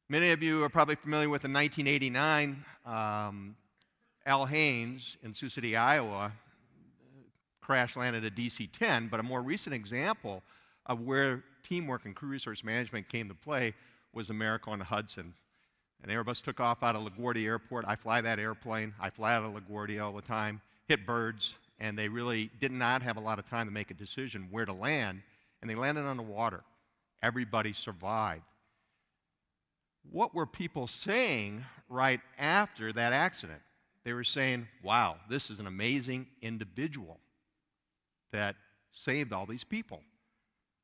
Many of you are probably familiar with the 1989 Al Haynes in Sioux City, Iowa, crash landed a DC-10, but a more recent example of where teamwork and crew resource management came to play was the Miracle on the Hudson. An Airbus took off out of LaGuardia Airport. I fly that airplane. I fly out of LaGuardia all the time, hit birds, and they really did not have a lot of time to make a decision where to land, and they landed on the water. Everybody survived. What were people saying right after that accident? They were saying, wow, this is an amazing individual that saved all these people.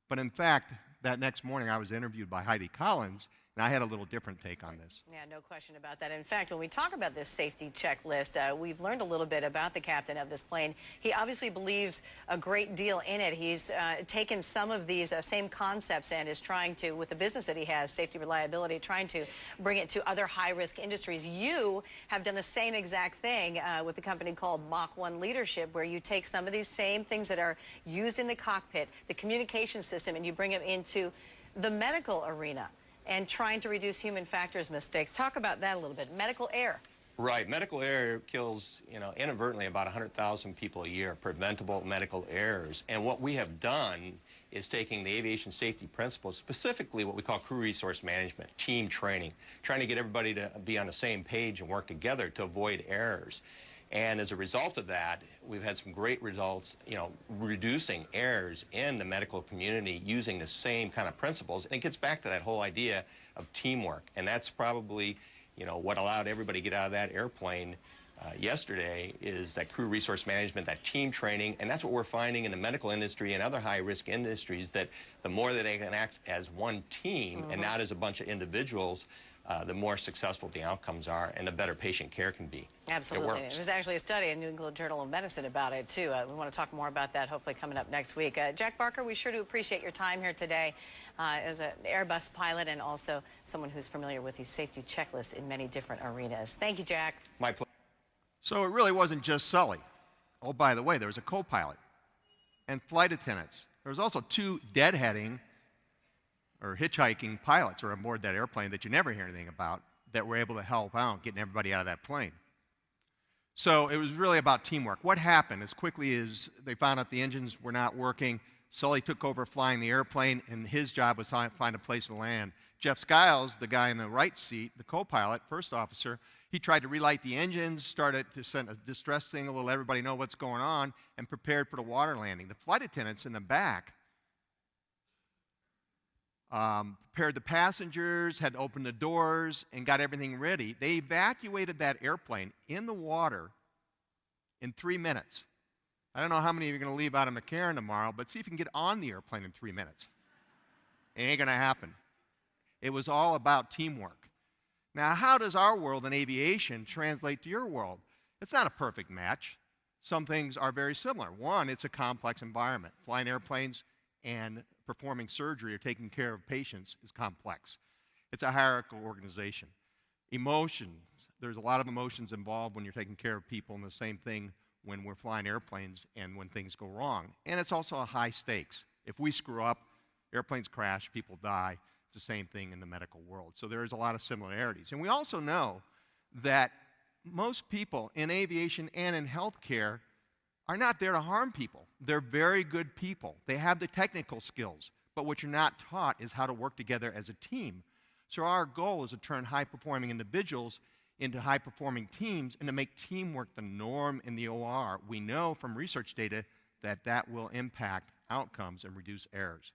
But in fact, that next morning I was interviewed by Heidi Collins, and I had a little different take on this. Yeah, no question about that. In fact, when we talk about this safety checklist, we've learned a little bit about the captain of this plane. He obviously believes a great deal in it. He's taken some of these same concepts and is trying to, with the business that he has, safety, reliability, trying to bring it to other high-risk industries. You have done the same exact thing with a company called Mach Leadership, where you take some of these same things that are used in the cockpit, the communication system, and you bring them into the medical arena and trying to reduce human factors mistakes. Talk about that a little bit. Medical error. Right. Medical error kills, inadvertently about 100,000 people a year, preventable medical errors. And what we have done is taking the aviation safety principles, specifically what we call crew resource management, team training, trying to get everybody to be on the same page and work together to avoid errors. And as a result of that, we've had some great results, reducing errors in the medical community using the same kind of principles. And it gets back to that whole idea of teamwork. And that's probably, what allowed everybody to get out of that airplane yesterday is that crew resource management, that team training. And that's what we're finding in the medical industry and other high-risk industries, that the more that they can act as one team and not as a bunch of individuals, the more successful the outcomes are and the better patient care can be. Absolutely. There's actually a study in New England Journal of Medicine about it, too. We want to talk more about that, hopefully, coming up next week. Jack Barker, we sure do appreciate your time here today as an Airbus pilot and also someone who's familiar with these safety checklists in many different arenas. Thank you, Jack. My pleasure. So it really wasn't just Sully. Oh, by the way, there was a co-pilot and flight attendants. There was also 2 deadheading or hitchhiking pilots are aboard that airplane that you never hear anything about that were able to help out getting everybody out of that plane. So it was really about teamwork. What happened as quickly as they found out the engines were not working, Sully took over flying the airplane, and his job was to find a place to land. Jeff Skiles, the guy in the right seat, the co-pilot, first officer, he tried to relight the engines, started to send a distress signal to let everybody know what's going on, and prepared for the water landing. The flight attendants in the back prepared the passengers, had opened the doors, and got everything ready. They evacuated that airplane in the water in 3 minutes. I don't know how many of you are going to leave out of McCarran tomorrow, but see if you can get on the airplane in 3 minutes. It ain't going to happen. It was all about teamwork. Now, how does our world in aviation translate to your world? It's not a perfect match. Some things are very similar. One, it's a complex environment. Flying airplanes and performing surgery or taking care of patients is complex. It's a hierarchical organization. Emotions, there's a lot of emotions involved when you're taking care of people, and the same thing when we're flying airplanes and when things go wrong. And it's also a high stakes. If we screw up, airplanes crash, people die. It's the same thing in the medical world. So there's a lot of similarities. And we also know that most people in aviation and in healthcare are not there to harm people. They're very good people. They have the technical skills, but what you're not taught is how to work together as a team. So our goal is to turn high-performing individuals into high-performing teams and to make teamwork the norm in the OR. We know from research data that that will impact outcomes and reduce errors.